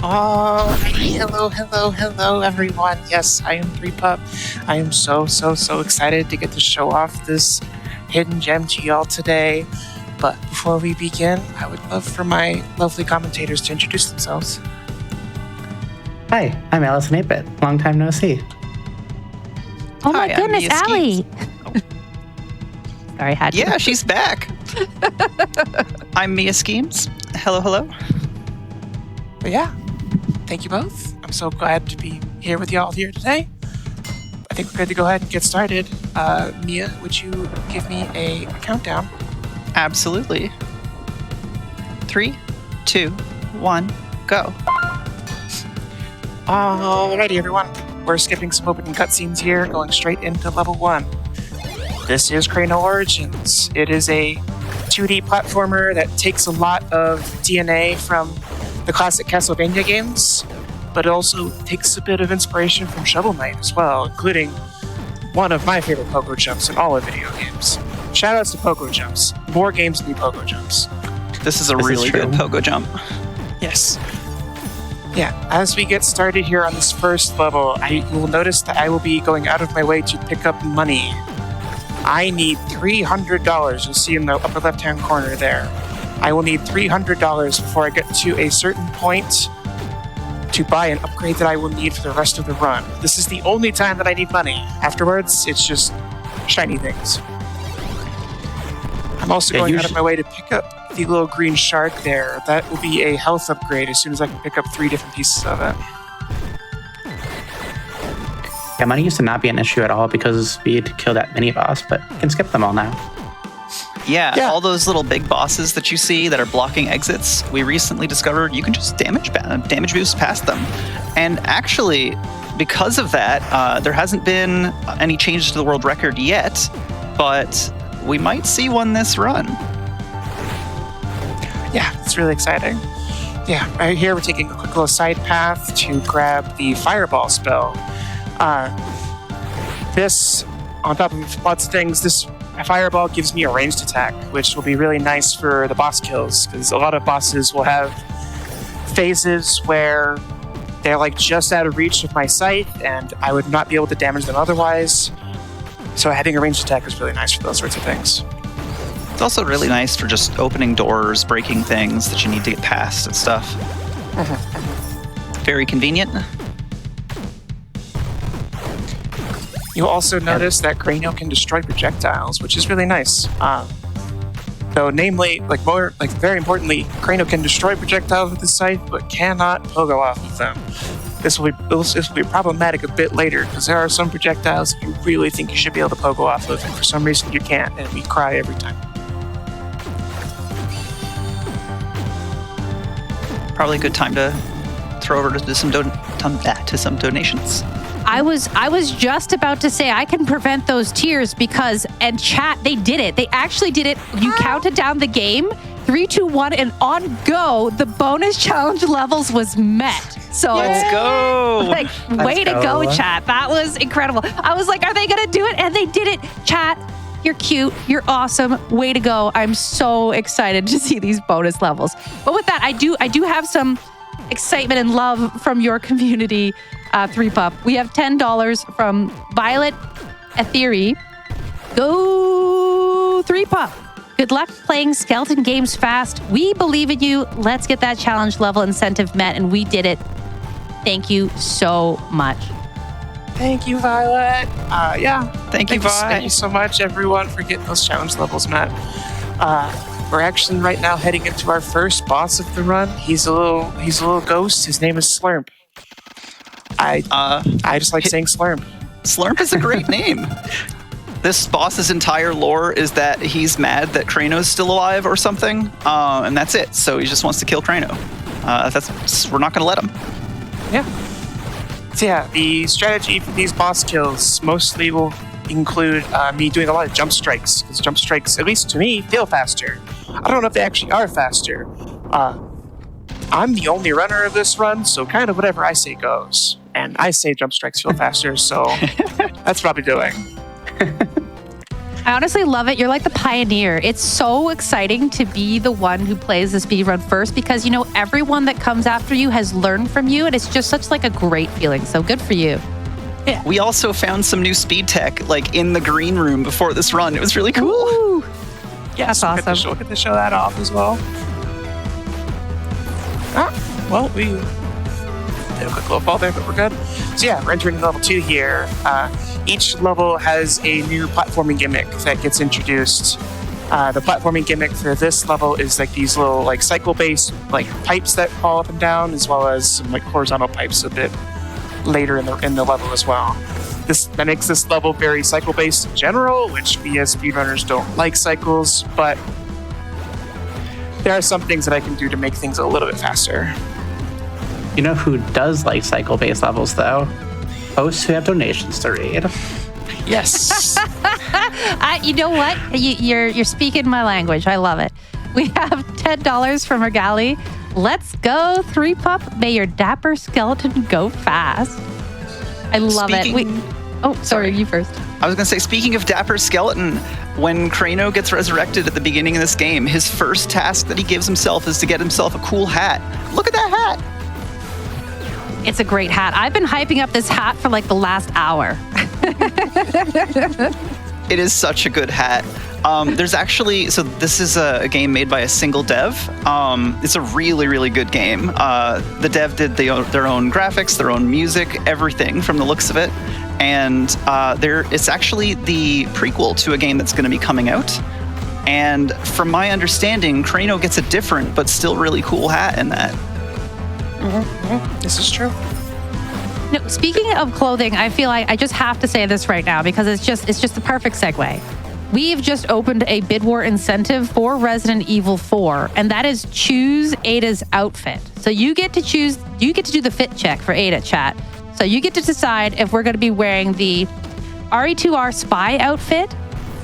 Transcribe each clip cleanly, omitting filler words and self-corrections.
Hello, everyone. Yes, I am threepup. I am so excited to get to show off this hidden gem to y'all today. But before we begin, I would love for my lovely commentators to introduce themselves. Hi, I'm Allison 8-Bit. Long time no see. Oh my goodness, Allie! Sorry, I had to. Yeah, she's back. I'm MiaSchemes. Hello. But yeah, thank you both. I'm so glad to be here with y'all here today. I think we're good to go ahead and get started. Mia, would you give me a countdown? Absolutely. 3, 2, 1, go. Alrighty, everyone. We're skipping some opening cutscenes here, going straight into level 1. This is Kraino Origins. It is a 2D platformer that takes a lot of DNA from the classic Castlevania games, but it also takes a bit of inspiration from Shovel Knight as well, including one of my favorite pogo jumps in all of video games. Shoutouts to pogo jumps. More games need pogo jumps. This is a really good pogo jump. Yes. Yeah, as we get started here on this first level, you will notice that I will be going out of my way to pick up money. I need $300. You'll see in the upper left-hand corner there. I will need $300 before I get to a certain point to buy an upgrade that I will need for the rest of the run. This is the only time that I need money. Afterwards, it's just shiny things. I'm also going out of my way to pick up the little green shark there. That will be a health upgrade as soon as I can pick up 3 different pieces of it. Yeah, money used to not be an issue at all because we had to kill that mini boss, but you can skip them all now. Yeah, all those little big bosses that you see that are blocking exits, we recently discovered you can just damage boost past them. And actually, because of that, there hasn't been any changes to the world record yet, but we might see one this run. Yeah, it's really exciting. Yeah, right here we're taking a quick little side path to grab the fireball spell. This, on top of lots of things, this fireball gives me a ranged attack, which will be really nice for the boss kills, because a lot of bosses will have phases where they're like just out of reach of my sight, and I would not be able to damage them otherwise. So having a ranged attack is really nice for those sorts of things. It's also really nice for just opening doors, breaking things that you need to get past and stuff. Very convenient. You'll also notice that Kraino can destroy projectiles, which is really nice. Though, namely, very importantly, Kraino can destroy projectiles with his scythe, but cannot pogo off of them. This will be problematic a bit later, because there are some projectiles that you really think you should be able to pogo off of, and for some reason you can't, and we cry every time. Probably a good time to throw over to some donations. I was just about to say I can prevent those tears because, and chat, they did it. They actually did it. You counted down the game, 3, 2, 1, and on go, the bonus challenge levels was met. So let's go. Way to go, chat. That was incredible. I was like, are they going to do it? And they did it. Chat, you're cute. You're awesome. Way to go. I'm so excited to see these bonus levels. But with that, I do have some excitement and love from your community, threepup. We have $10 from Violet Ethery. Go threepup. Good luck playing skeleton games fast. We believe in you. Let's get that challenge level incentive met, and we did it. Thank you so much. Thank you, Violet. Thank you, Violet. Thank you so much, everyone, for getting those challenge levels met. We're actually right now heading into our first boss of the run. He's a little ghost. His name is Slurp. I just like saying Slurp. Slurp is a great name. This boss's entire lore is that he's mad that Kraino's still alive or something, and that's it. So he just wants to kill Kraino. We're not going to let him. Yeah. So yeah, the strategy for these boss kills mostly will include me doing a lot of jump strikes, because jump strikes, at least to me, feel faster. I don't know if they actually are faster. I'm the only runner of this run, so kind of whatever I say goes. And I say jump strikes feel faster, so that's probably doing. I honestly love it. You're like the pioneer. It's so exciting to be the one who plays the speedrun first because, you know, everyone that comes after you has learned from you, and it's just such like a great feeling. So good for you. Yeah. We also found some new speed tech like in the green room before this run. It was really cool. Ooh. Yes, That's awesome. We'll get to show that off as well. Well, we did a quick little fall there, but we're good. So yeah, we're entering level 2 here. Each level has a new platforming gimmick that gets introduced. The platforming gimmick for this level is like these little like cycle-based like pipes that fall up and down, as well as some like horizontal pipes a bit later in the level as well. That makes this level very cycle-based in general, which we as speedrunners don't like cycles, but there are some things that I can do to make things a little bit faster. You know who does like cycle-based levels, though? Hosts who have donations to read. Yes. You know what? You're speaking my language. I love it. We have $10 from Regali. Let's go, threepup. May your dapper skeleton go fast. I love it. Sorry, you first. I was going to say, speaking of dapper skeleton, when Kraino gets resurrected at the beginning of this game, his first task that he gives himself is to get himself a cool hat. Look at that hat. It's a great hat. I've been hyping up this hat for like the last hour. It is such a good hat. There's actually, so this is a game made by a single dev. It's a really, really good game. The dev did their own graphics, their own music, everything from the looks of it. And it's actually the prequel to a game that's going to be coming out. And from my understanding, Kraino gets a different but still really cool hat in that. This is true. No, speaking of clothing, I feel like I just have to say this right now because it's just the perfect segue. We've just opened a bid war incentive for Resident Evil 4, and that is choose Ada's outfit. So you get to do the fit check for Ada, chat. So you get to decide if we're going to be wearing the RE2R spy outfit,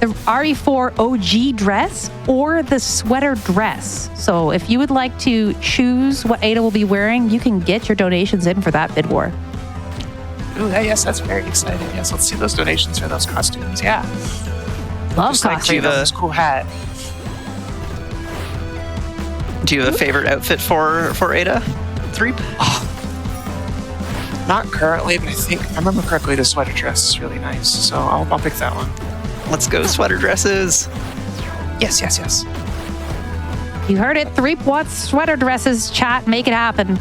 the RE4 OG dress, or the sweater dress. So if you would like to choose what Ada will be wearing, you can get your donations in for that bid war. Ooh, yes, that's very exciting. Yes, let's see those donations for those costumes. Yeah. Love just costumes. Like this cool hat. Do you have a favorite outfit for Ada? Threep? Not currently, but I remember correctly, the sweater dress is really nice. So I'll pick that one. Let's go sweater dresses. Yes. You heard it. Threep wants sweater dresses, chat. Make it happen.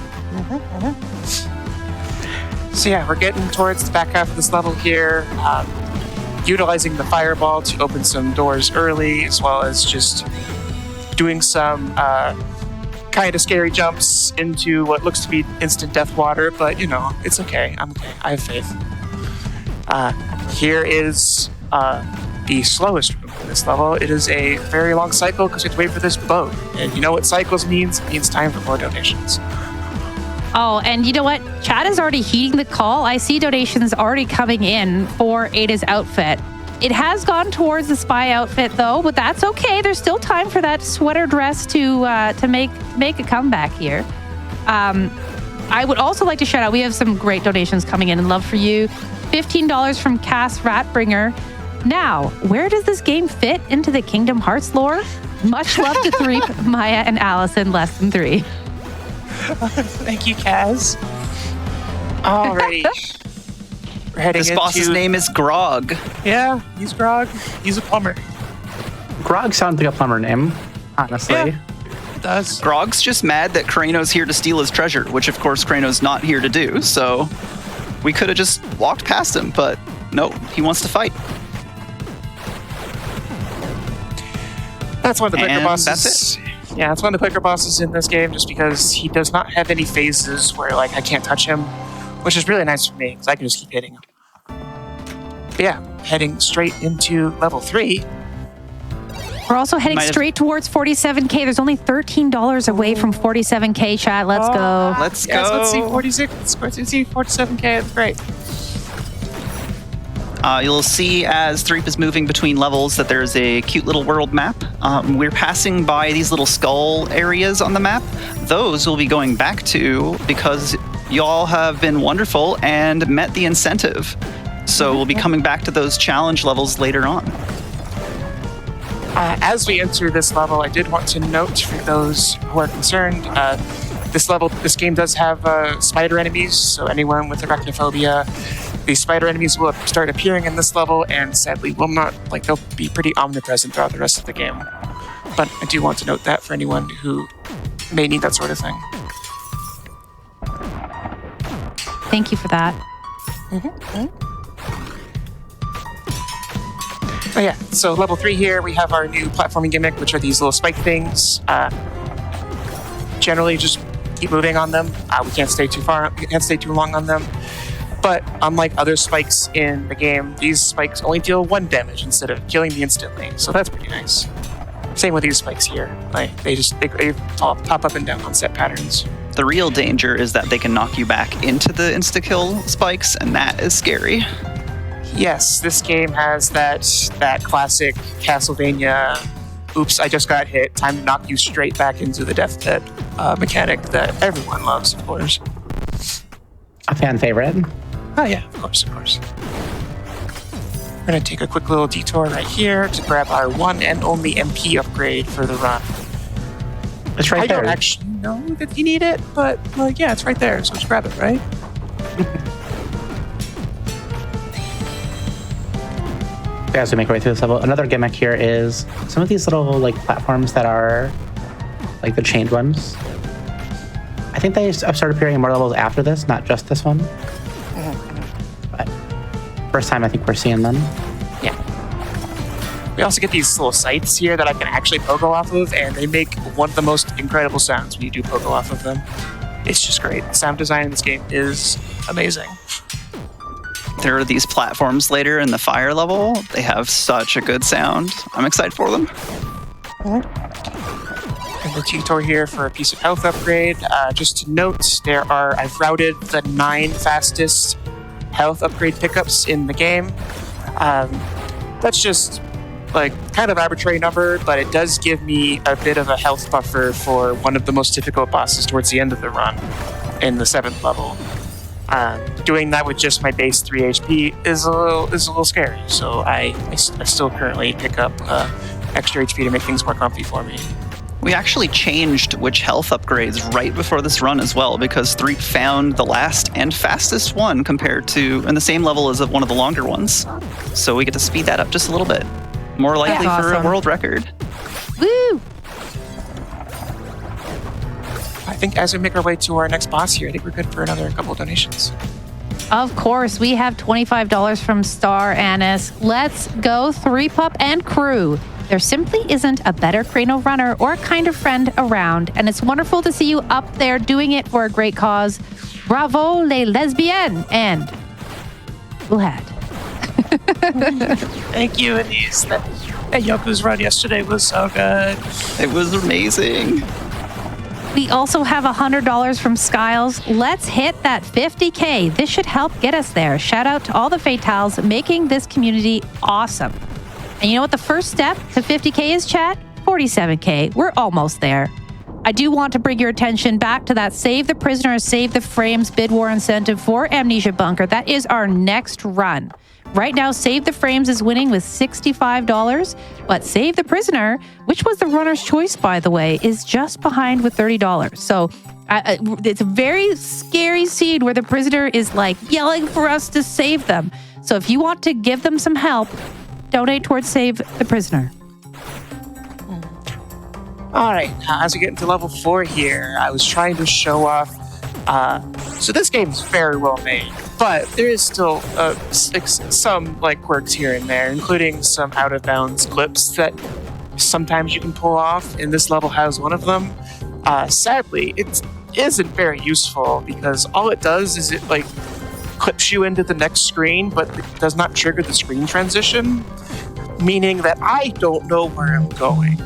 So yeah, we're getting towards the back half of this level here. Utilizing the fireball to open some doors early, as well as just doing some kind of scary jumps into what looks to be instant death water, but you know, it's okay. I'm okay. I have faith. Here is the slowest room for this level. It is a very long cycle because we have to wait for this boat. And you know what cycles means? It means time for more donations. Oh, and you know what? Chat is already heeding the call. I see donations already coming in for Ada's outfit. It has gone towards the spy outfit, though, but that's okay. There's still time for that sweater dress to make a comeback here. I would also like to shout out, we have some great donations coming in love for you. $15 from Cass Ratbringer. Now, where does this game fit into the Kingdom Hearts lore? Much love to Threep, Maya, and Allison, less than 3. Thank you, Kaz. Alrighty. We're heading This boss's name is Grog. Yeah, he's Grog. He's a plumber. Grog sounds like a plumber name, honestly. Yeah, it does. Grog's just mad that Kraino's here to steal his treasure, which of course Kraino's not here to do, so we could have just walked past him, but no, he wants to fight. That's one of the quicker And bosses. that's it. Yeah, that's one of the quicker bosses in this game, just because he does not have any phases where like I can't touch him, which is really nice for me because I can just keep hitting him. But yeah, heading straight into level 3. We're also heading straight towards 47K. There's only $13 away from 47K, chat. Let's go. Let's Yes, go. let's see 46. Let's see 47K. That's great. You'll see as Threep is moving between levels that there's a cute little world map. We're passing by these little skull areas on the map. Those we'll be going back to because y'all have been wonderful and met the incentive. So we'll be coming back to those challenge levels later on. As we enter this level, I did want to note for those who are concerned, this game does have spider enemies, so anyone with arachnophobia, these spider enemies will start appearing in this level, and sadly will not, they'll be pretty omnipresent throughout the rest of the game. But I do want to note that for anyone who may need that sort of thing. Thank you for that. Oh yeah, so level 3 here, we have our new platforming gimmick, which are these little spike things. Generally, just keep moving on them. We can't stay too long on them. But unlike other spikes in the game, these spikes only deal 1 damage instead of killing me instantly. So that's pretty nice. Same with these spikes here. They pop up and down on set patterns. The real danger is that they can knock you back into the insta-kill spikes, and that is scary. Yes, this game has that classic Castlevania, oops, I just got hit, time to knock you straight back into the death pit mechanic that everyone loves, of course. A fan favorite. Oh yeah, of course. We're going to take a quick little detour right here to grab our one and only MP upgrade for the run. It's right there. I don't actually know that you need it, but yeah, it's right there, so let's grab it, right? As we make our way through this level, another gimmick here is some of these little platforms that are the chained ones. I think they have started appearing in more levels after this, not just this one. But first time I think we're seeing them. Yeah. We also get these little sights here that I can actually pogo off of, and they make one of the most incredible sounds when you do pogo off of them. It's just great. The sound design in this game is amazing. There are these platforms later in the fire level. They have such a good sound. I'm excited for them. And the tutor here for a piece of health upgrade. Just to note, I've routed the 9 fastest health upgrade pickups in the game. That's just kind of arbitrary number, but it does give me a bit of a health buffer for one of the most difficult bosses towards the end of the run in the 7th level. Doing that with just my base 3 HP is a little scary, so I still currently pick up extra HP to make things more comfy for me. We actually changed which health upgrades right before this run as well, because Threep found the last and fastest one compared to, in the same level as one of the longer ones. So we get to speed that up just a little bit. More likely for a world record. Woo! I think as we make our way to our next boss here, I think we're good for another couple of donations. Of course, we have $25 from Star Annis. Let's go, threepup and crew. There simply isn't a better Kraino runner or kind of friend around, and it's wonderful to see you up there doing it for a great cause. Bravo, les lesbiennes, and Ulad. Thank you, Anise. That Yoku's run yesterday was so good. It was amazing. We also have $100 from Skiles. Let's hit that 50K. This should help get us there. Shout out to all the Fatales making this community awesome. And you know what the first step to 50K is, chat? 47K. We're almost there. I do want to bring your attention back to that Save the Prisoner, Save the Frames bid war incentive for Amnesia Bunker. That is our next run. Right now, Save the Frames is winning with $65, but Save the Prisoner, which was the runner's choice, by the way, is just behind with $30. So it's a very scary scene where the prisoner is yelling for us to save them. So if you want to give them some help, donate towards Save the Prisoner. All right, as we get into level 4 here, I was trying to show off. So this game's very well made, but there is still some quirks here and there, including some out of bounds clips that sometimes you can pull off, and this level has one of them. Sadly, it isn't very useful because all it does is it clips you into the next screen, but it does not trigger the screen transition, meaning that I don't know where I'm going.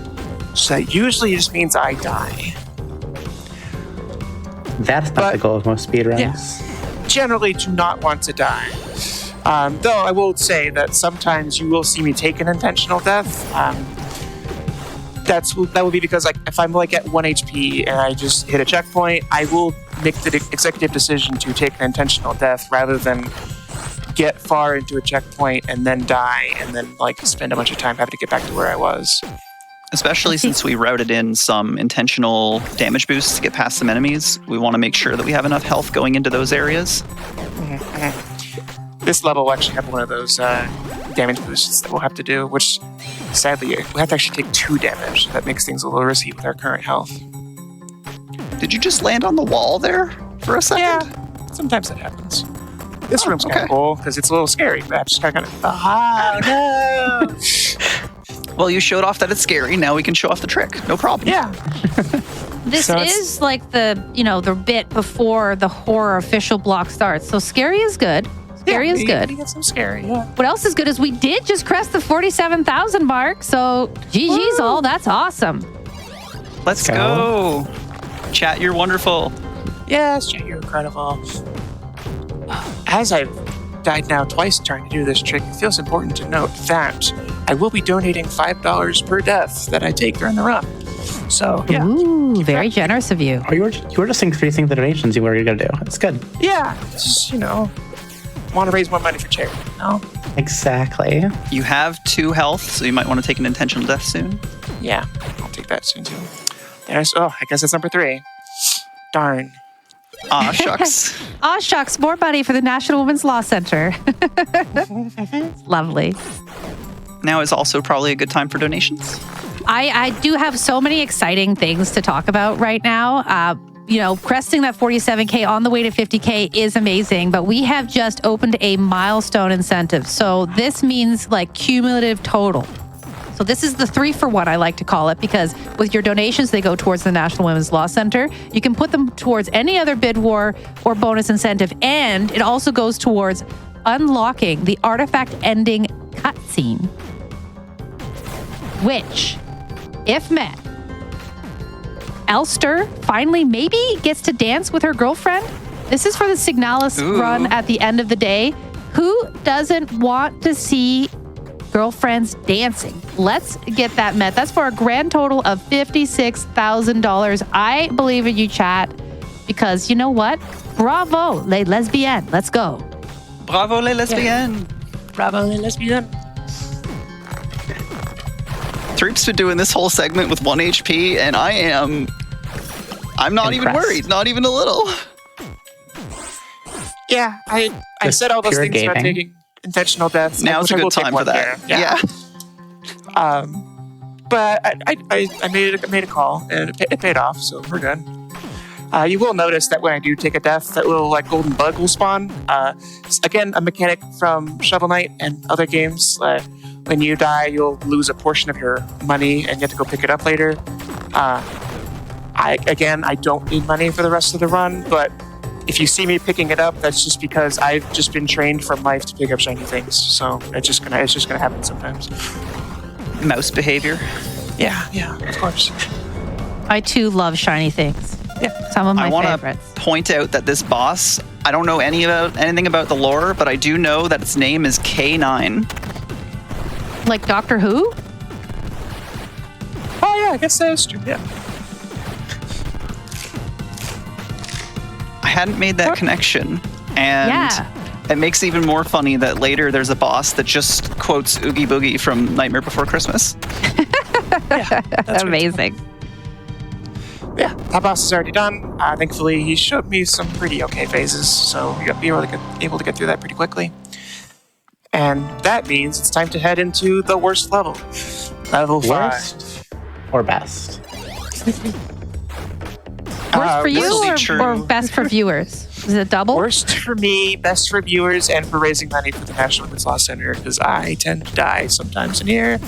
So that usually just means I die. That's not the goal of most speedruns. Yes. Generally do not want to die. Though I will say that sometimes you will see me take an intentional death. That will be because if I'm at 1 HP and I just hit a checkpoint, I will make the executive decision to take an intentional death rather than get far into a checkpoint and then die and then spend a bunch of time having to get back to where I was. Especially since we routed in some intentional damage boosts to get past some enemies. We want to make sure that we have enough health going into those areas. This level will actually have one of those damage boosts that we'll have to do, which sadly we have to actually take 2 damage. That makes things a little risky with our current health. Did you just land on the wall there for a second? Yeah, sometimes that happens. This room's kind of cool because it's a little scary, but I'm just kind of oh no! Well, you showed off that it's scary. Now we can show off the trick. No problem. Yeah. This is like the bit before the horror official block starts. So scary is good. Scary is good. We get some scary, yeah. What else is good is we did just crest the 47,000 mark. So GG's all. That's awesome. Let's go. Chat, you're wonderful. Yes, Chat, you're incredible. As I've died now twice trying to do this trick, it feels important to note that I will be donating $5 per death that I take during the run. So, yeah. Ooh, very generous of you. Oh, you were just increasing the donations you were going to do. It's good. Yeah, just, want to raise more money for charity, Exactly. You have 2 health, so you might want to take an intentional death soon. Yeah, I'll take that soon too. I guess that's number 3. Darn. Aw, shucks. Aw, shucks. More money for the National Women's Law Center. Lovely. Now is also probably a good time for donations. I do have so many exciting things to talk about right now. Cresting that 47K on the way to 50K is amazing, but we have just opened a milestone incentive. So this means like cumulative total. So this is the 3-for-1, I like to call it, because with your donations, they go towards the National Women's Law Center. You can put them towards any other bid war or bonus incentive, and it also goes towards unlocking the artifact ending cutscene, which, if met, Elster finally maybe gets to dance with her girlfriend. This is for the Signalis run at the end of the day. Who doesn't want to see girlfriends dancing? Let's get that met. That's for a grand total of $56,000. I believe in you, chat, because you know what? Bravo, les lesbiennes. Let's go. Bravo, les lesbiennes. Bravo, les lesbiennes. Threep's been doing this whole segment with 1 HP, and I'm not even worried, not even a little. Yeah, I said all those things about taking intentional deaths. Now's a good time for that. Yeah. But I made a call, and it paid off, so we're good. You will notice that when I do take a death, that little golden bug will spawn. Again, a mechanic from Shovel Knight and other games. When you die, you'll lose a portion of your money, and you have to go pick it up later. I don't need money for the rest of the run, but if you see me picking it up, that's just because I've just been trained from life to pick up shiny things. So it's just gonna happen sometimes. Mouse behavior. Yeah, of course. I too love shiny things. Yeah, some of my favorites. favorites. I want to point out that this boss, I don't know anything about the lore, but I do know that its name is K9. Like Doctor Who? Oh yeah, I guess that's true. Yeah. I hadn't made that connection, and it makes it even more funny that later there's a boss that just quotes Oogie Boogie from Nightmare Before Christmas. Yeah, that's amazing. Yeah, that boss is already done. Thankfully, he showed me some pretty okay phases, so we got able to get through that pretty quickly. And that means it's time to head into the worst level. Level 5. Worst or best? Worst for you or best for viewers? Is it double? Worst for me, best for viewers, and for raising money for the National Women's Law Center, because I tend to die sometimes in here.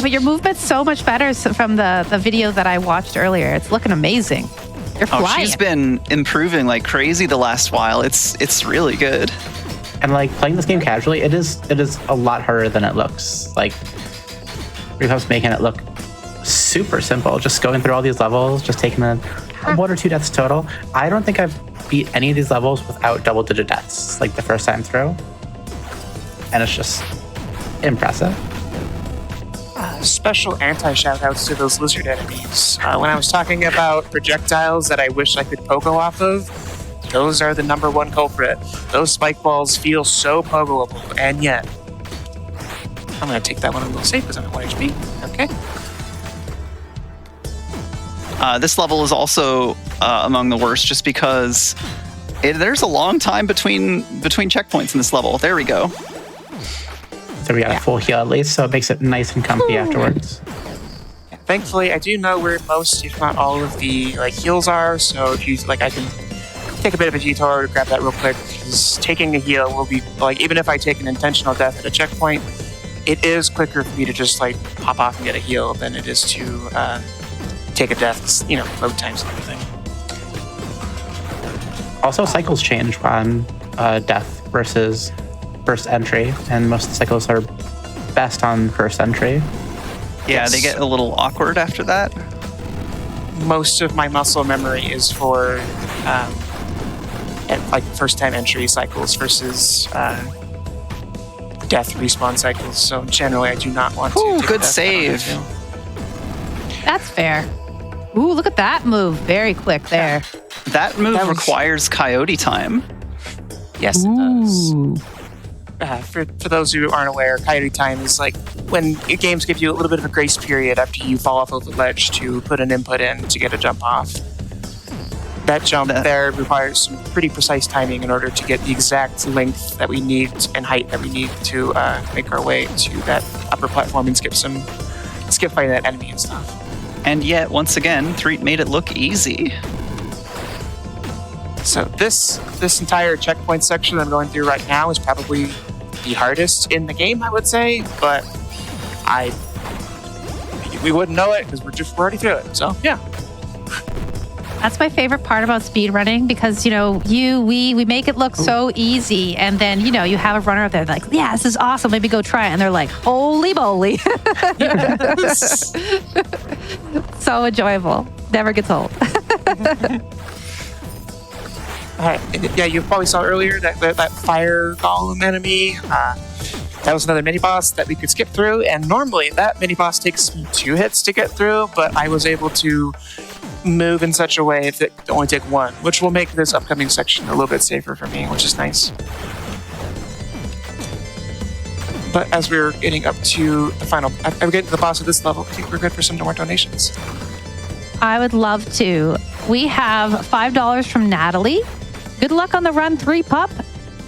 But your movement's so much better from the video that I watched earlier. It's looking amazing. You're flying. Oh, she's been improving like crazy the last while. It's really good. And playing this game casually, it is a lot harder than it looks. Threepup's making it look super simple. Just going through all these levels, just taking 1 or 2 deaths total. I don't think I've beat any of these levels without double-digit deaths, the first time through. And it's just impressive. Special anti-shoutouts to those lizard enemies. When I was talking about projectiles that I wish I could pogo off of, those are the #1 culprit. Those spike balls feel so pogoable, and yet. I'm going to take that one a little safe because I'm at 1 HP. Okay. This level is also among the worst just because there's a long time between checkpoints in this level. There we go. So we got a full heal at least, so it makes it nice and comfy afterwards. Yeah, thankfully, I do know where most, if not all, of the heals are. So if you I can take a bit of a detour to grab that real quick. Because taking a heal will be even if I take an intentional death at a checkpoint, it is quicker for me to just pop off and get a heal than it is to take a death. Load times and everything. Also, cycles change on death versus first entry, and most of the cycles are best on first entry. Yeah, they get a little awkward after that. Most of my muscle memory is for first time entry cycles versus death respawn cycles. So generally, I do not want to. Ooh, take good death save. That's fair. Ooh, look at that move. Very quick there. That move requires coyote time. Yes, it does. For those who aren't aware, coyote time is when games give you a little bit of a grace period after you fall off of a ledge to put an input in to get a jump off. That jump there requires some pretty precise timing in order to get the exact length that we need and height that we need to make our way to that upper platform and skip fighting that enemy and stuff. And yet, once again, Threep made it look easy. So this entire checkpoint section I'm going through right now is probably the hardest in the game, I would say, but we wouldn't know it because we're already through it. So yeah. That's my favorite part about speedrunning because, we make it look so easy. And then, you have a runner out there like, yeah, this is awesome. Maybe go try it. And they're like, holy moly. So enjoyable. Never gets old. Yeah, you probably saw earlier that fire golem enemy. That was another mini boss that we could skip through. And normally that mini boss takes me 2 hits to get through, but I was able to move in such a way that it only take 1, which will make this upcoming section a little bit safer for me, which is nice. But as we're getting up to the final, I'm getting to the boss of this level, I think we're good for some more donations. I would love to. We have $5 from Natalie. Good luck on the run, threepup,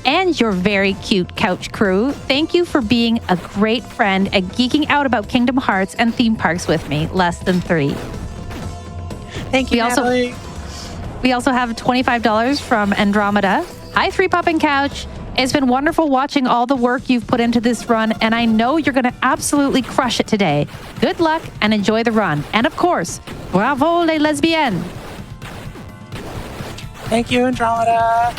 and your very cute couch crew. Thank you for being a great friend and geeking out about Kingdom Hearts and theme parks with me. Less than 3. Thank you, Natalie. We also have $25 from Andromeda. Hi, threepup and couch. It's been wonderful watching all the work you've put into this run, and I know you're going to absolutely crush it today. Good luck and enjoy the run. And of course, bravo les lesbiennes. Thank you, Andromeda.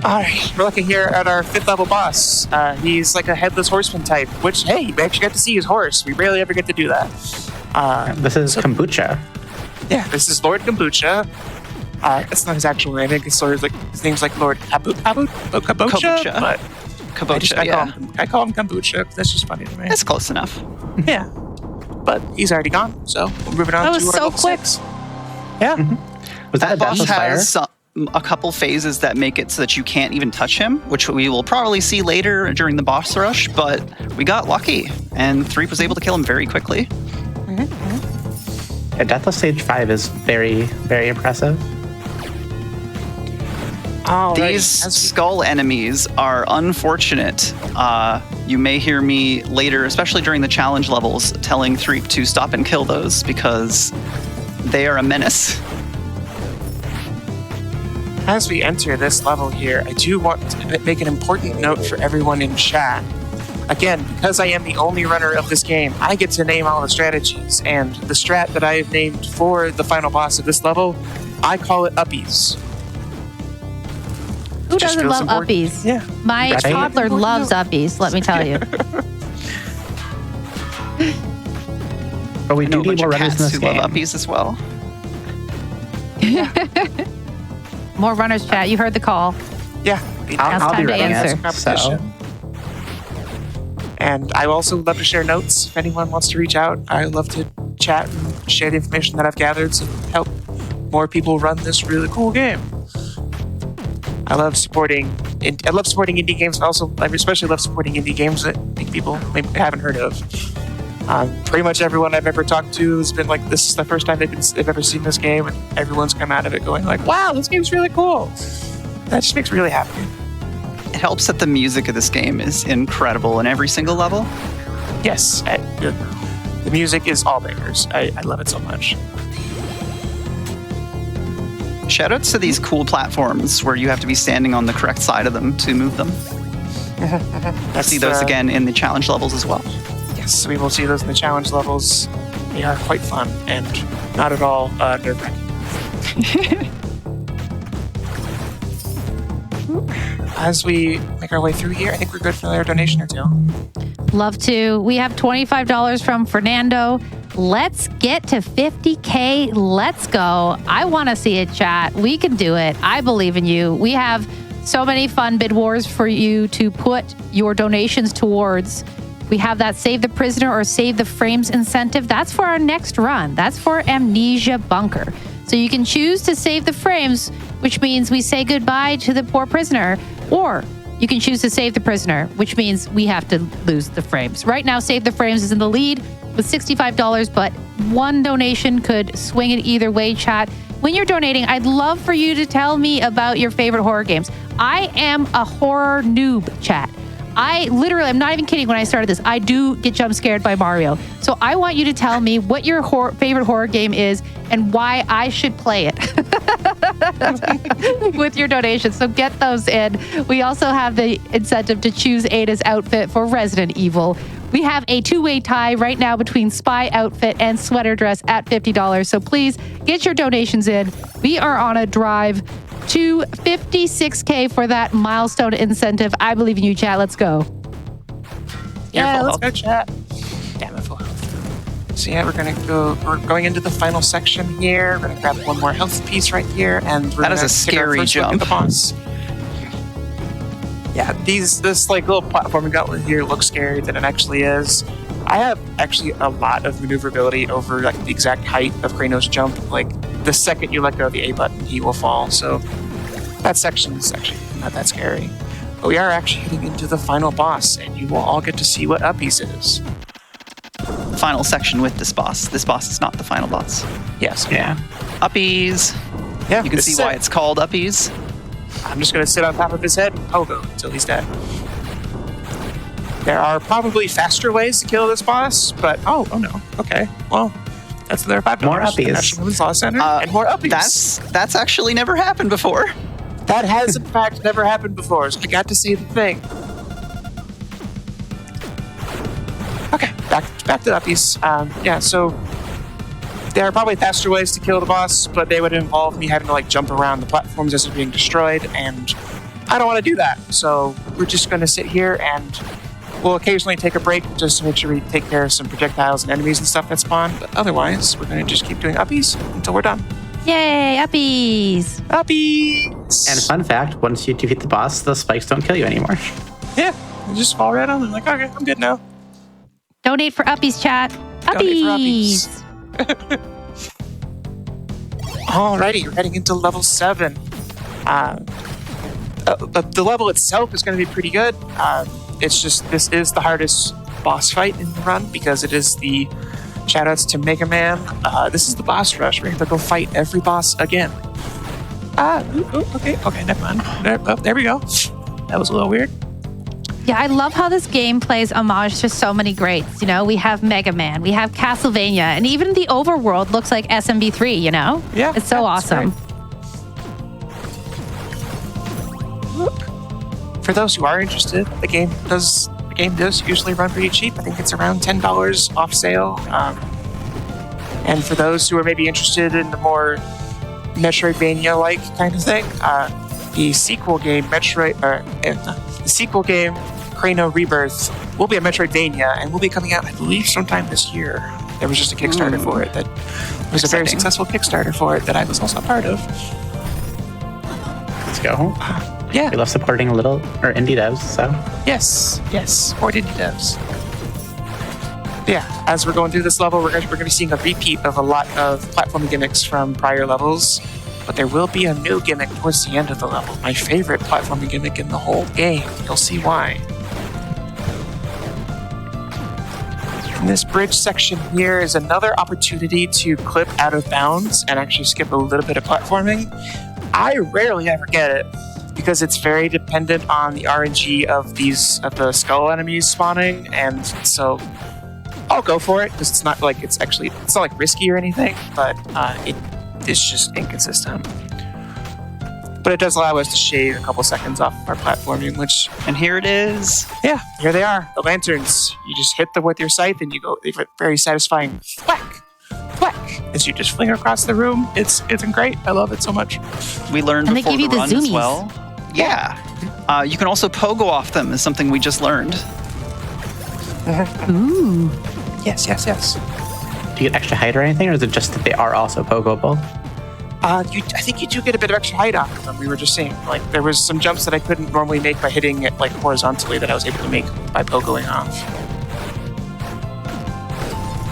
All right, we're looking here at our 5th level boss. He's like a headless horseman type, which, hey, we actually got to see his horse. We rarely ever get to do that. This is Kombucha. Yeah, this is Lord Kombucha. That's not his actual name. I think his name's like Lord Kombucha. But Kombucha, I call him Kombucha because that's just funny to me. That's close enough. Yeah. But he's already gone, so we're moving on to our level quick. 6. Yeah. Was that a boss deathless fire? has a couple phases that make it so that you can't even touch him, which we will probably see later during the boss rush, but we got lucky, and Threep was able to kill him very quickly. Yeah, Deathless Stage 5 is very, very impressive. These skull enemies are unfortunate. You may hear me later, especially during the challenge levels, telling Threep to stop and kill those because they are a menace. As we enter this level here, I do want to make an important note for everyone in chat. Again, because I am the only runner of this game, I get to name all the strategies, and the strat that I have named for the final boss of this level, I call it uppies. Who doesn't love uppies? Yeah. My toddler loves uppies, let me tell you. But we do know a need bunch more of runners in cats this who game. love uppies as well. More runners, chat. You heard the call. Yeah. I'll be time to running answer. it, so. And I also love to share notes. If anyone wants to reach out, I love to chat and share the information that I've gathered to help more people run this really cool game. I love supporting I love supporting indie games, but also I especially love supporting indie games that people maybe haven't heard of. Pretty much everyone I've ever talked to has been like, this is the first time they've ever seen this game, and everyone's come out of it going like, wow, this game's really cool. That just makes me really happy. It helps that the music of this game is incredible in every single level. Yes, the music is all bangers. I love it so much. Shoutouts to these cool platforms where you have to be standing on the correct side of them to move them. I see those again in the challenge levels as well. Yes, we will see those in the challenge levels. They are quite fun and not at all nerve-wracking. As we make our way through here, I think we're good for another donation or two. Love to. We have $25 from Fernando. Let's get to 50K. Let's go. I want to see it, chat. We can do it. I believe in you. We have so many fun bid wars for you to put your donations towards. We have that Save the Prisoner or Save the Frames incentive. That's for our next run. That's for Amnesia Bunker. So you can choose to save the frames, which means we say goodbye to the poor prisoner, or you can choose to save the prisoner, which means we have to lose the frames. Right now, Save the Frames is in the lead with $65, but one donation could swing it either way, chat. When you're donating, I'd love for you to tell me about your favorite horror games. I am a horror noob, chat. I'm not even kidding when I started this. I do get jump scared by Mario. So I want you to tell me what your favorite horror game is and why I should play it with your donations. So get those in. We also have the incentive to choose Ada's outfit for Resident Evil. We have a two-way tie right now between spy outfit and sweater dress at $50. So please get your donations in. We are on a drive to 56K for that milestone incentive. I believe in you, chat. Let's go. Yeah, let's go, chat. Damn it, full health. So yeah, we're going into the final section here. We're gonna grab one more health piece right here, and we're that is a scary jump. The boss. Yeah, this like little platforming gauntlet here looks scarier than it actually is. I have actually a lot of maneuverability over like the exact height of Kraino's jump. Like the second you let go of the A button, he will fall. So that section is actually not that scary. But we are actually heading into the final boss, and you will all get to see what Uppies is. Final section with this boss. This boss is not the final boss. Yes. Yeah. Uppies. Yeah. You can see why it's called Uppies. I'm just going to sit on top of his head and pogo until he's dead. There are probably faster ways to kill this boss, but oh no. Okay. Well, that's their $5. More Uppies. National Women's Law Center and more Uppies. That's actually never happened before. That has, in fact, never happened before, so I got to see the thing. Okay, back to Uppies. Yeah, so there are probably faster ways to kill the boss, but they would involve me having to like jump around the platforms as they're being destroyed, and I don't want to do that. So we're just going to sit here, and we'll occasionally take a break just to make sure we take care of some projectiles and enemies and stuff that spawn. But otherwise, we're going to just keep doing Uppies until we're done. Yay, Uppies! Uppies! And fun fact, once you defeat the boss, the spikes don't kill you anymore. Yeah, you just fall right on them. Like, okay, I'm good now. Donate for Uppies, chat. Uppies! Alrighty, you're heading into level 7. The level itself is going to be pretty good. It's just, this is the hardest boss fight in the run because it is the shoutouts to Mega Man. This is the boss rush. We're going to go fight every boss again. Okay, never mind. There we go. That was a little weird. Yeah, I love how this game plays homage to so many greats. You know, we have Mega Man, we have Castlevania, and even the overworld looks like SMB3, you know? Yeah. It's so awesome. For those who are interested, the game does usually run pretty cheap. I think it's around $10 off sale. And for those who are maybe interested in the more Metroidvania-like kind of thing, the sequel game Kraino Rebirth will be a Metroidvania and will be coming out, I believe, sometime this year. There was just a Kickstarter for it. That was a very successful Kickstarter for it that I was also a part of. Let's go. Yeah. We love supporting little or indie devs, so. Yes, support indie devs. Yeah, as we're going through this level, we're going to be seeing a repeat of a lot of platform gimmicks from prior levels. but there will be a new gimmick towards the end of the level. My favorite platforming gimmick in the whole game. You'll see why. And this bridge section here is another opportunity to clip out of bounds and actually skip a little bit of platforming. I rarely ever get it because it's very dependent on the RNG of the skull enemies spawning, and so I'll go for it because it's not like risky or anything, but it's just inconsistent. But it does allow us to shave a couple seconds off of our platforming, which... And here it is. Yeah, here they are, the lanterns. You just hit them with your scythe and you go, they have a very satisfying thwack, thwack, as you just fling across the room. It's great. I love it so much. We learned and before they give you the run zoomies as well. Yeah. You can also pogo off them is something we just learned. Ooh. Yes. Do you get extra height or anything, or is it just that they are also pogoable? I think you do get a bit of extra height off of them. We were just saying, like, there was some jumps that I couldn't normally make by hitting it like horizontally that I was able to make by pogoing off.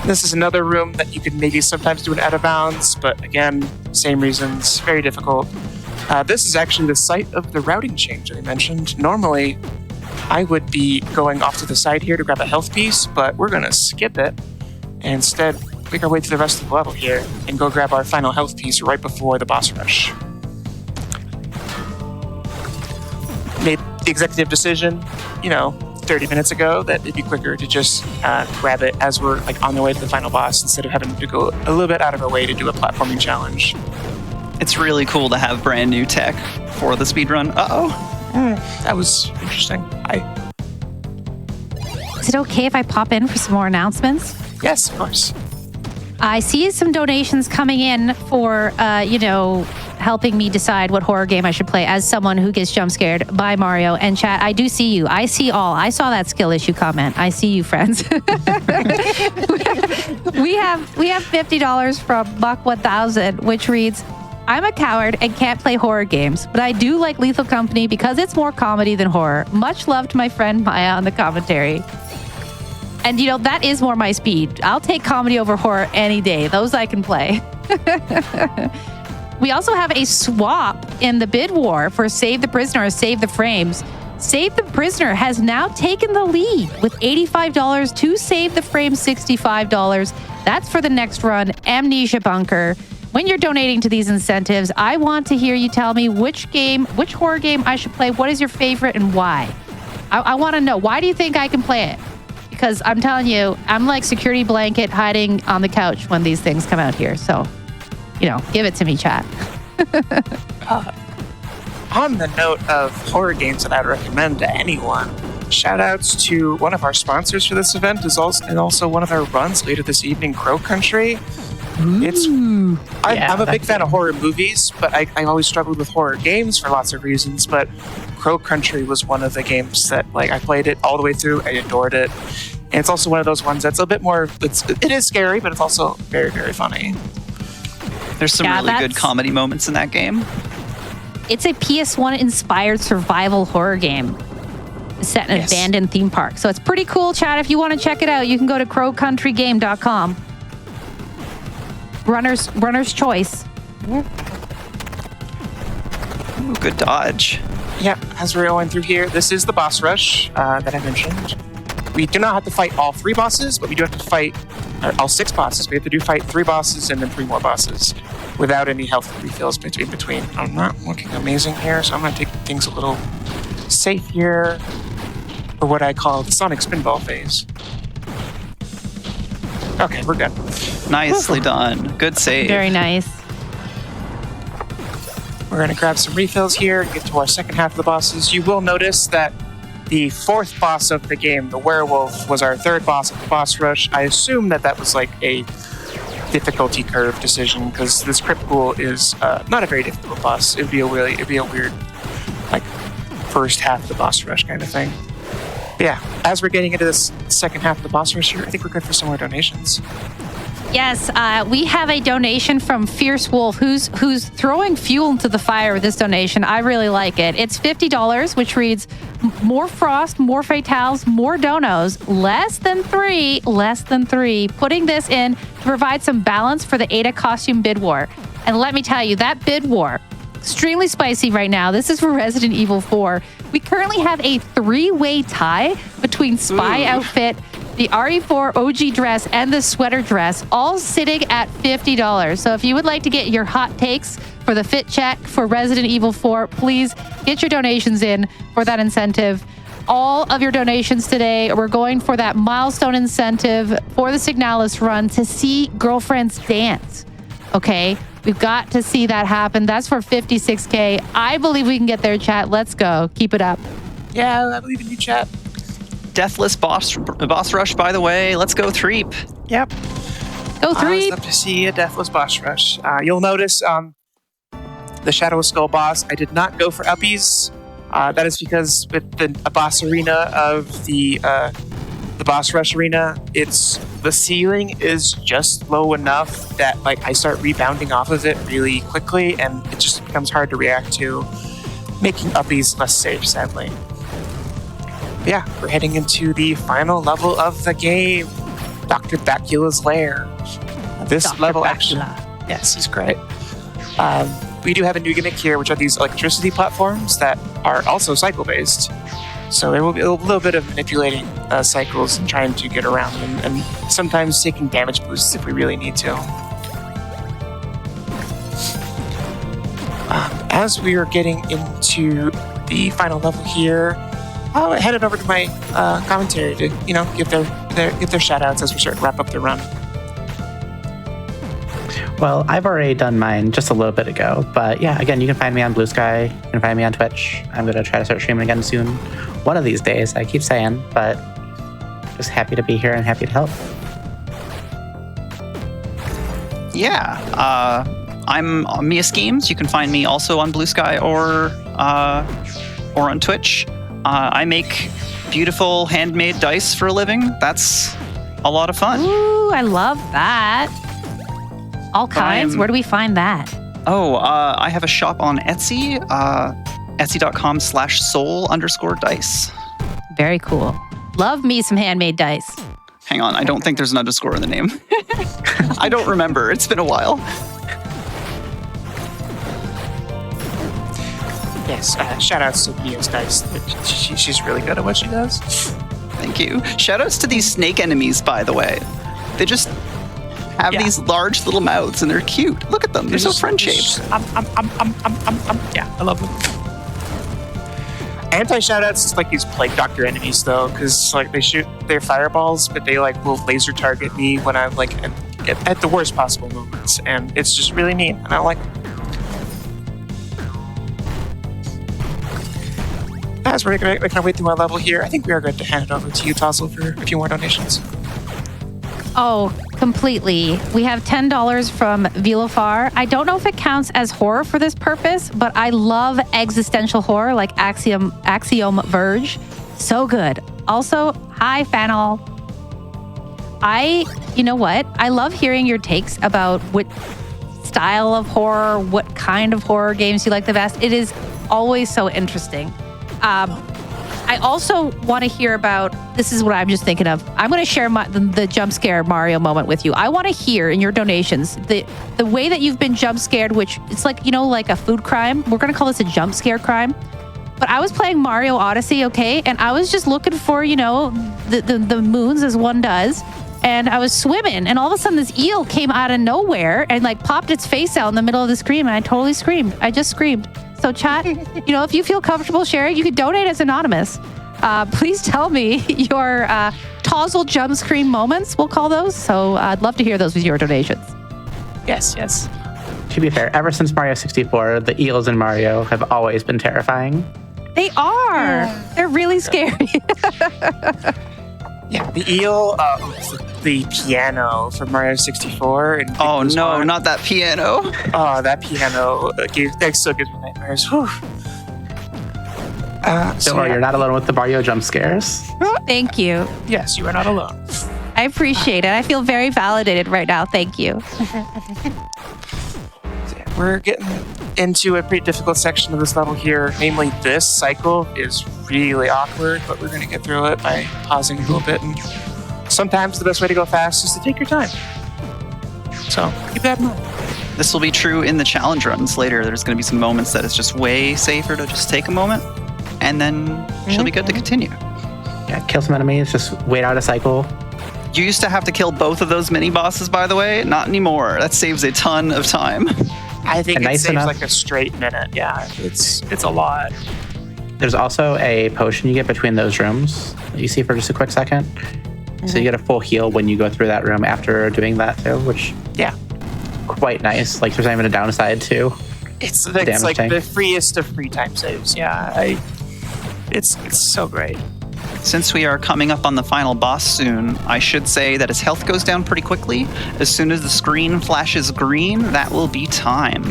This is another room that you could maybe sometimes do an out of bounds, but again, same reasons, very difficult. This is actually the site of the routing change that I mentioned. Normally, I would be going off to the side here to grab a health piece, but we're going to skip it and instead make our way through the rest of the level here and go grab our final health piece right before the boss rush. Made the executive decision, 30 minutes ago that it'd be quicker to just grab it as we're on the way to the final boss instead of having to go a little bit out of our way to do a platforming challenge. It's really cool to have brand new tech for the speedrun. That was interesting. Is it okay if I pop in for some more announcements? Yes, of course. I see some donations coming in for, helping me decide what horror game I should play as someone who gets jump scared by Mario. And chat, I do see you. I see all. I saw that skill issue comment. I see you, friends. we have $50 from Buck1000, which reads, I'm a coward and can't play horror games, but I do like Lethal Company because it's more comedy than horror. Much love to my friend Maya on the commentary. And, that is more my speed. I'll take comedy over horror any day. Those I can play. We also have a swap in the bid war for Save the Prisoner or Save the Frames. Save the Prisoner has now taken the lead with $85 to Save the Frames $65. That's for the next run, Amnesia Bunker. When you're donating to these incentives, I want to hear you tell me which horror game I should play. What is your favorite and why? I want to know. Why do you think I can play it? Because I'm telling you, I'm like security blanket hiding on the couch when these things come out here. So, give it to me, chat. On the note of horror games that I'd recommend to anyone, shout outs to one of our sponsors for this event and also one of our runs later this evening, Crow Country. I'm a big fan of horror movies, but I always struggled with horror games for lots of reasons. But Crow Country was one of the games that I played it all the way through. I adored it. And it's also one of those ones that's a bit more, it is scary, but it's also very, very funny. There's some really good comedy moments in that game. It's a PS1 inspired survival horror game set in an abandoned theme park. So it's pretty cool, chat. If you want to check it out, you can go to crowcountrygame.com. Runner's choice. Ooh, good dodge. Yeah, as we're going through here, this is the boss rush that I mentioned. We do not have to fight all 3 bosses, but we do have to fight all 6 bosses. We have to fight 3 bosses and then 3 more bosses without any health refills between. I'm not looking amazing here, so I'm going to take things a little safe here for what I call the Sonic Spinball phase. Okay, we're good. Nicely done. Good save. Very nice. We're going to grab some refills here and get to our second half of the bosses. You will notice that the 4th boss of the game, the werewolf, was our 3rd boss of the boss rush. I assume that was like a difficulty curve decision because this Crypt Ghoul is not a very difficult boss. It'd be a weird first half of the boss rush kind of thing. But yeah, as we're getting into this second half of the boss rush here, I think we're good for some more donations. Yes, we have a donation from Fierce Wolf, who's throwing fuel into the fire with this donation. I really like it. It's $50, which reads, more frost, more fatales, more donos, less than three, putting this in to provide some balance for the Ada costume bid war. And let me tell you, that bid war, extremely spicy right now. This is for Resident Evil 4. We currently have a 3-way tie between Spy outfit, the RE4 OG dress, and the sweater dress, all sitting at $50. So if you would like to get your hot takes for the fit check for Resident Evil 4, please get your donations in for that incentive. All of your donations today, we're going for that milestone incentive for the Signalis run to see girlfriends dance. Okay? We've got to see that happen. That's for 56K. I believe we can get there, chat. Let's go. Keep it up. Yeah, I believe in you, chat. Deathless boss rush, by the way. Let's go, Threep. Yep. Go, I Threep. always love to see a deathless boss rush. You'll notice the Shadow Skull boss, I did not go for uppies. That is because with the boss arena of the boss rush arena, the ceiling is just low enough that like I start rebounding off of it really quickly, and it just becomes hard to react to, making uppies less safe, sadly. But yeah, we're heading into the final level of the game, Dr. Bacula's lair. This Dr. level Bacula. actually, yes, he's great. We do have a new gimmick here, which are these electricity platforms that are also cycle-based. So there will be a little bit of manipulating cycles and trying to get around them, and sometimes taking damage boosts if we really need to. As we are getting into the final level here, I'll head it over to my commentary to, give their shout-outs as we start to wrap up the run. Well, I've already done mine just a little bit ago, but yeah, again, you can find me on Blue Sky, you can find me on Twitch. I'm going to try to start streaming again soon. One of these days, I keep saying, but just happy to be here and happy to help. Yeah, I'm MiaSchemes. You can find me also on Blue Sky or on Twitch. I make beautiful handmade dice for a living. That's a lot of fun. Ooh, I love that. All kinds. Where do we find that? I have a shop on Etsy, etsy.com/soul_dice. Very cool. Love me some handmade dice. Hang on, I don't think there's an underscore in the name. I don't remember. It's been a while. Yes, shout outs to Mia's Dice. She's really good at what she does. Thank you. Shout outs to these snake enemies, by the way. They just have these large little mouths and they're cute. Look at them. They're so friend-shaped. Yeah, I love them. Anti-shoutouts to these plague doctor enemies though, because they shoot their fireballs, but they will laser target me when I'm at the worst possible moments, and it's just really mean, and I don't like it. As we're making our way through our level here, I think we are good to hand it over to you, Tozzle, for a few more donations. Oh, completely. We have $10 from Vilafar. I don't know if it counts as horror for this purpose, but I love existential horror like Axiom Verge. So good. Also, hi, Fanal. You know what? I love hearing your takes about what style of horror, what kind of horror games you like the best. It is always so interesting. I also want to hear about, this is what I'm just thinking of. I'm going to share the jump scare Mario moment with you. I want to hear in your donations the way that you've been jump scared, which it's like a food crime. We're going to call this a jump scare crime. But I was playing Mario Odyssey, okay? And I was just looking for, the moons as one does. And I was swimming, and all of a sudden this eel came out of nowhere and popped its face out in the middle of the screen, and I totally screamed. I just screamed. So chat, if you feel comfortable sharing, you can donate as anonymous. Please tell me your Tozzle jump screen moments, we'll call those. So I'd love to hear those with your donations. Yes. To be fair, ever since Mario 64, the eels in Mario have always been terrifying. They are. They're really scary. Yeah, the eel, the piano from Mario 64. And oh no, not that piano. Oh, that piano that still gives me nightmares. Whew. Don't worry, you're not alone with the Mario jump scares. Thank you. Yes, you are not alone. I appreciate it. I feel very validated right now. Thank you. We're getting into a pretty difficult section of this level here. Namely, this cycle is really awkward, but we're going to get through it by pausing a little bit. And sometimes the best way to go fast is to take your time. So keep that in mind. This will be true in the challenge runs later. There's going to be some moments that it's just way safer to just take a moment, and then she'll be good to continue. Yeah, kill some enemies, just wait out a cycle. You used to have to kill both of those mini bosses, by the way. Not anymore. That saves a ton of time. I think it nice saves enough. like a straight minute. Yeah, it's a lot. There's also a potion you get between those rooms that you see for just a quick second. So you get a full heal when you go through that room after doing that too, which quite nice. Like there's not even a downside to It's damage like tank. the freest of free time saves. Yeah, it's so great. Since we are coming up on the final boss soon, I should say that his health goes down pretty quickly. As soon as the screen flashes green, that will be time.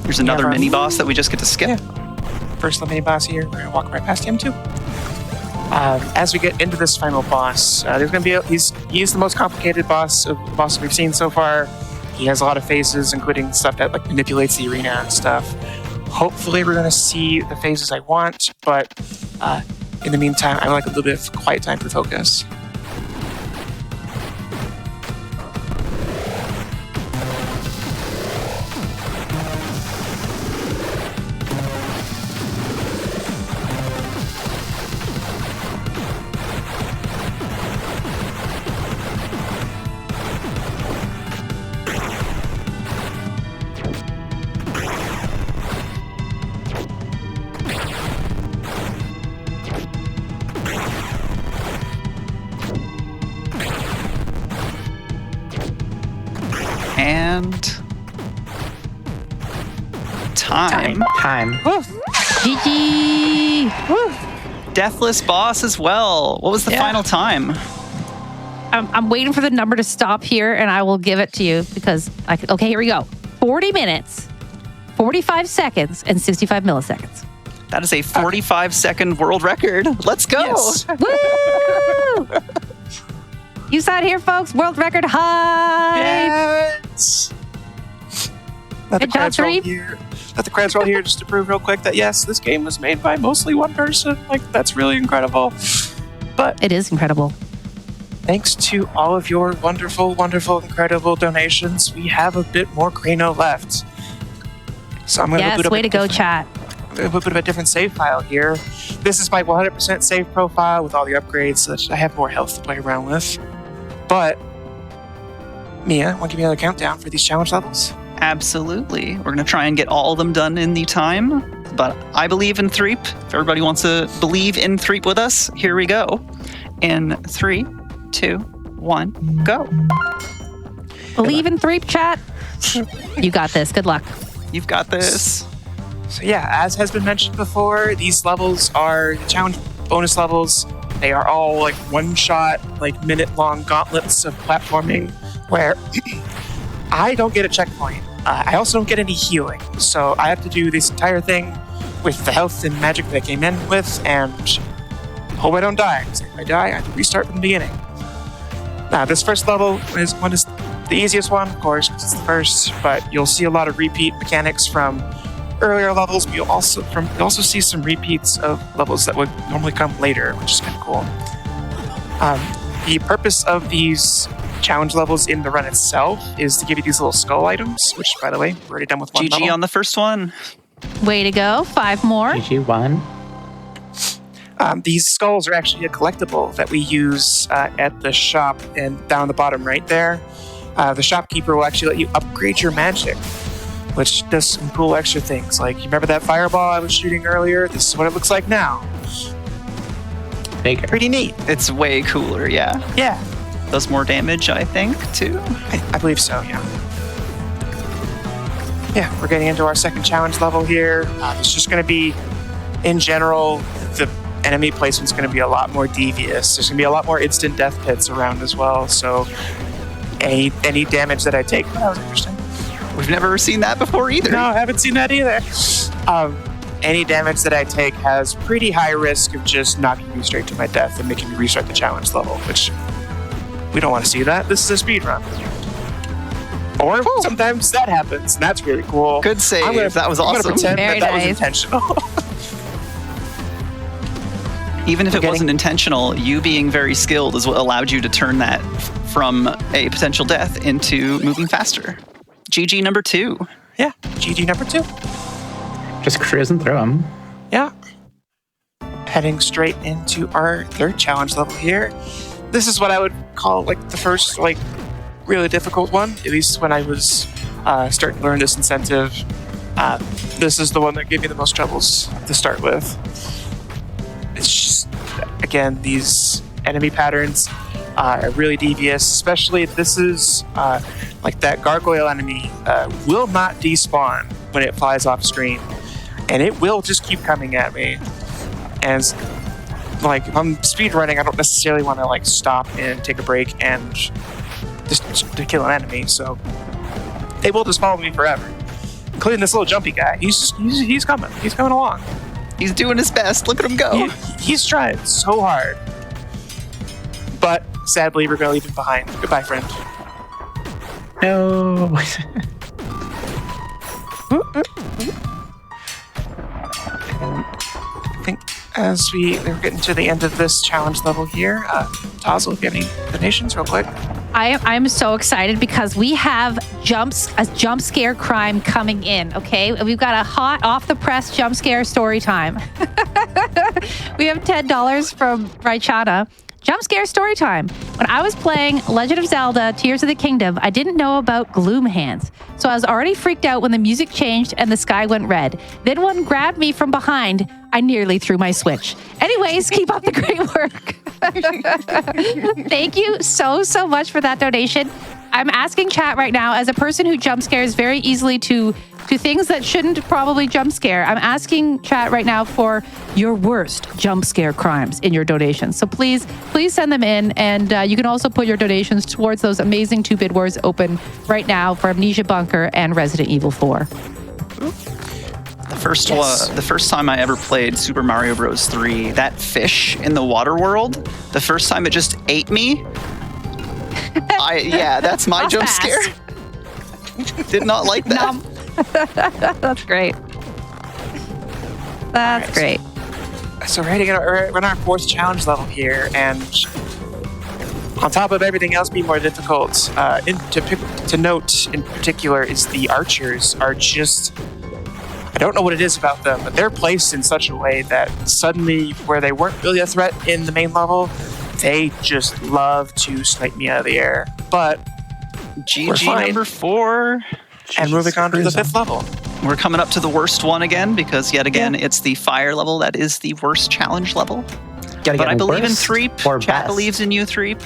There's another mini boss that we just get to skip. First mini boss here. We're gonna walk right past him too. As we get into this final boss, there's gonna be he's the most complicated boss we've seen so far. He has a lot of phases, including stuff that like manipulates the arena and stuff. Hopefully, we're gonna see the phases I want, but in the meantime, I like a little bit of quiet time for focus. And time. GG. Deathless boss as well. What was the final time? I'm waiting for the number to stop here, and I will give it to you because I could. Okay, here we go. 40 minutes, 45 seconds, and 65 milliseconds. That is a 45-second world record. Let's go. Yes. Woo! You saw it here, folks. World record high. Yes. Let the Good job, credits roll Tariq. here. Let the credits roll here just to prove real quick that yes, this game was made by mostly one person. Like that's really incredible. But It is incredible. thanks to all of your wonderful, wonderful, incredible donations, we have a bit more Kraino left. So I'm going to Yes, way to go, chat. I'm going to put a different save file here. This is my 100% save profile with all the upgrades, so that I have more health to play around with. But Mia, want to give me another countdown for these challenge levels? Absolutely. We're going to try and get all of them done in the time. But I believe in Threep. If everybody wants to believe in Threep with us, here we go. In 3, 2, 1, go. Believe in Threep, chat. You got this. Good luck. You've got this. So yeah, as has been mentioned before, these levels are the challenge bonus levels. They are all like one-shot, like minute-long gauntlets of platforming where I don't get a checkpoint. I also don't get any healing. So I have to do this entire thing with the health and magic that I came in with and hope I don't die. 'Cause if I die, I have to restart from the beginning. Now, this first level is the easiest one, of course, because it's the first, but you'll see a lot of repeat mechanics from earlier levels, but you'll also see some repeats of levels that would normally come later, which is kind of cool. The purpose of these challenge levels in the run itself is to give you these little skull items, which, by the way, we're already done with one GG level. on the first one. Way to go. 5 more. GG1. These skulls are actually a collectible that we use at the shop and down the bottom right there. The shopkeeper will actually let you upgrade your magic, which does some cool extra things. Like, you remember that fireball I was shooting earlier? This is what it looks like now. Bigger. Pretty neat. It's way cooler, yeah. Yeah, Does more damage, I think, too. I believe so, yeah. Yeah, we're getting into our second challenge level here. It's just going to be, in general, the enemy placement's going to be a lot more devious. There's going to be a lot more instant death pits around as well, so any damage that I take... That was interesting. We've never seen that before either. No, I haven't seen that either. Any damage that I take has pretty high risk of just knocking me straight to my death and making me restart the challenge level, which we don't want to see that. This is a speed run. Or sometimes that happens, and that's really cool. Good save. That was I'm awesome. gonna pretend Very that was nice. intentional. Even if We're it wasn't intentional, you being very skilled is what allowed you to turn that from a potential death into moving faster. GG number 2. Yeah, GG number 2. Just cruising through them. Yeah. Heading straight into our third challenge level here. This is what I would call like the first like really difficult one, at least when I was starting to learn this incentive. This is the one that gave me the most troubles to start with. It's just, again, these enemy patterns are really devious, especially this is like that gargoyle enemy will not despawn when it flies off screen, and it will just keep coming at me. And like if I'm speedrunning, I don't necessarily want to like stop and take a break and just to kill an enemy, so they will just follow me forever, including this little jumpy guy. He's coming along. He's doing his best. Look at him go. He's trying so hard, but sadly we're gonna leave him behind. Goodbye, friend. No. I think as we're getting to the end of this challenge level here, Tazel, if you have any donations real quick. I'm so excited because we have a jump scare crime coming in, okay? We've got a hot off the press jump scare story time. We have $10 from Raichana. Jump scare story time. When I was playing Legend of Zelda Tears of the Kingdom, I didn't know about gloom hands. So I was already freaked out when the music changed and the sky went red. Then one grabbed me from behind. I nearly threw my Switch. Anyways, keep up the great work. Thank you so much for that donation. I'm asking chat right now, as a person who jump scares very easily to things that shouldn't probably jump scare, I'm asking chat right now for your worst jump scare crimes in your donations. So please send them in, and you can also put your donations towards those amazing 2-bid wars open right now for Amnesia Bunker and Resident Evil 4. The first time I ever played Super Mario Bros. 3, that fish in the water world, the first time it just ate me, that's my jump scare. Did not like that. That's great. That's great. So we're on our fourth challenge level here, and on top of everything else being more difficult, to note in particular is the archers are just, I don't know what it is about them, but they're placed in such a way that suddenly, where they weren't really a threat in the main level, they just love to snipe me out of the air. But GG number 4. And moving on to the 5th level. We're coming up to the worst one again, because yet again, it's the fire level that is the worst challenge level. But I believe in Threep. Chat believes in you, Threep.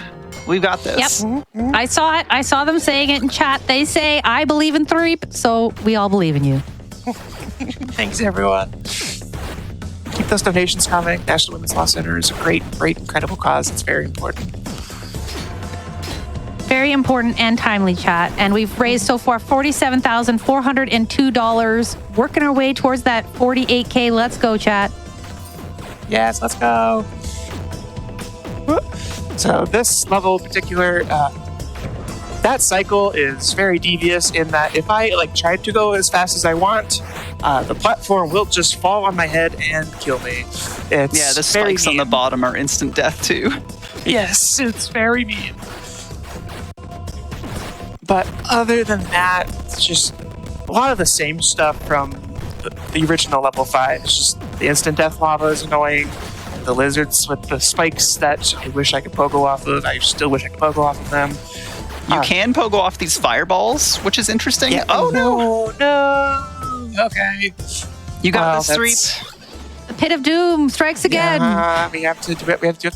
We've got this. Yep. I saw it. I saw them saying it in chat. They say, I believe in Threep, so we all believe in you. Thanks, everyone. Keep those donations coming. National Women's Law Center is a great, incredible cause. It's very important. Very important and timely, chat. And we've raised so far $47,402, working our way towards that 48K. Let's go, chat. Yes, let's go. So this level in particular, that cycle is very devious in that if I tried to go as fast as I want, the platform will just fall on my head and kill me. The spikes on the bottom are instant death too. Yes, it's very mean. But other than that, it's just a lot of the same stuff from the original level 5. It's just the instant death lava is annoying. The lizards with the spikes that I wish I could pogo off of. I still wish I could pogo off of them. You can pogo off these fireballs, which is interesting. Yeah, no. Okay. You got this, Threep. The pit of doom strikes again. We have to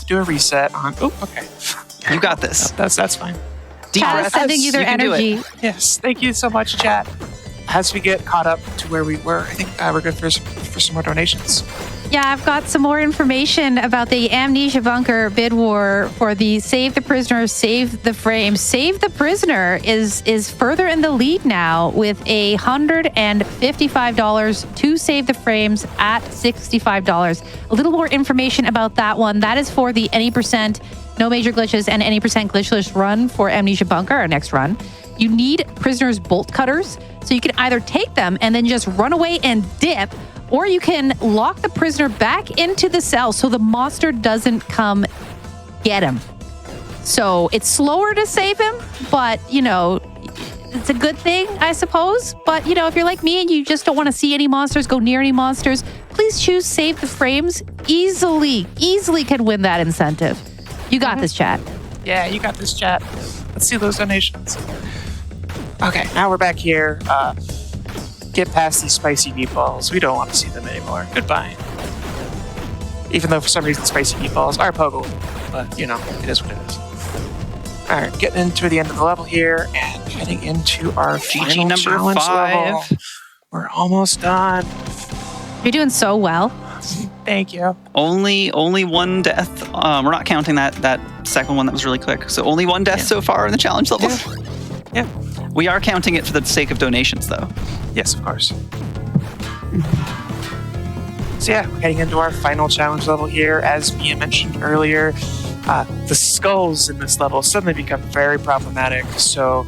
do a reset on. Oh, okay. You got this. That's fine. Chat is sending you their energy. Yes, thank you so much, chat. As we get caught up to where we were, I think we're good for some more donations. Yeah, I've got some more information about the Amnesia Bunker bid war for the Save the Prisoner, Save the Frame. Save the Prisoner is further in the lead now with $155 to Save the Frames at $65. A little more information about that one. That is for the any percent no major glitches and any percent glitchless run for Amnesia Bunker, our next run. You need prisoners' bolt cutters, so you can either take them and then just run away and dip, or you can lock the prisoner back into the cell so the monster doesn't come get him. So it's slower to save him, but, it's a good thing, I suppose. But, if you're like me and you just don't want to see any monsters, go near any monsters, please choose save the frames. Easily can win that incentive. You got this, chat. Yeah, you got this, chat. Let's see those donations. Okay, now we're back here. Get past these spicy meatballs. We don't want to see them anymore. Goodbye. Even though for some reason spicy meatballs are pogo, but it is what it is. Alright, getting into the end of the level here and heading into our final number challenge 5. level. We're almost done. You're doing so well. Thank you. Only one death. We're not counting that second one that was really quick. So only one death so far in the challenge level. Yeah. We are counting it for the sake of donations, though. Yes, of course. So yeah, we're heading into our final challenge level here. As Mia mentioned earlier, the skulls in this level suddenly become very problematic. So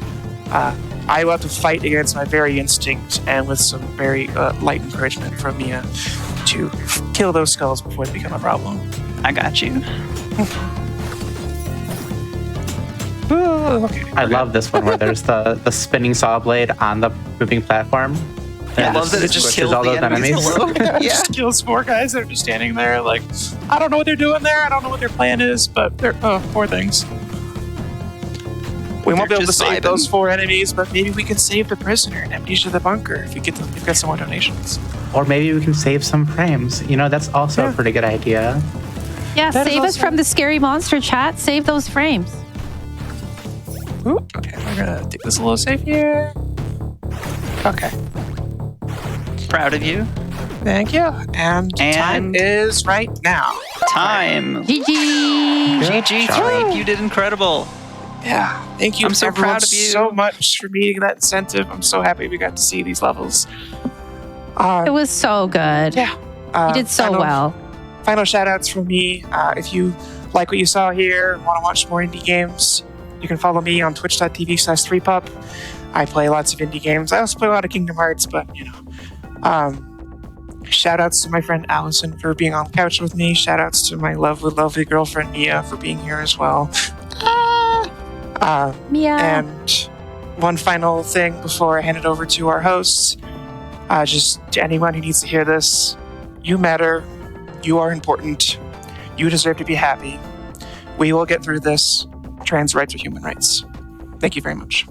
I will have to fight against my very instinct and with some very light encouragement from Mia to kill those skulls before they become a problem. I got you. Okay. I love this one where there's the spinning saw blade on the moving platform. Yeah, I love that it just squishes kills all the those enemies below. Yeah, Yeah. just kills 4 guys that are just standing there like, I don't know what they're doing there. I don't know what their plan is, but they're poor things. We won't be able to just save vibing. those 4 enemies, but maybe we can save the prisoner and amnesia the bunker if we get some more donations. Or maybe we can save some frames. That's also a pretty good idea. Yeah, That is save us also- from the scary monster, chat. Save those frames. Ooh, okay, we're gonna take this a little safe here. Okay, Proud of you. thank you. And time is right now. Time. GG. GG, job. Frank. You did incredible. Yeah, thank you I'm so everyone proud of you. so much for meeting that incentive. I'm so happy we got to see these levels. It was so good. Yeah. You did so well. Final shout outs from me. If you like what you saw here and want to watch more indie games, you can follow me on twitch.tv/threepup. I play lots of indie games. I also play a lot of Kingdom Hearts, but shout outs to my friend Allison for being on the couch with me. Shout outs to my lovely, lovely girlfriend Mia for being here as well. Mia. And one final thing before I hand it over to our hosts. Just to anyone who needs to hear this, you matter. You are important. You deserve to be happy. We will get through this. Trans rights are human rights. Thank you very much.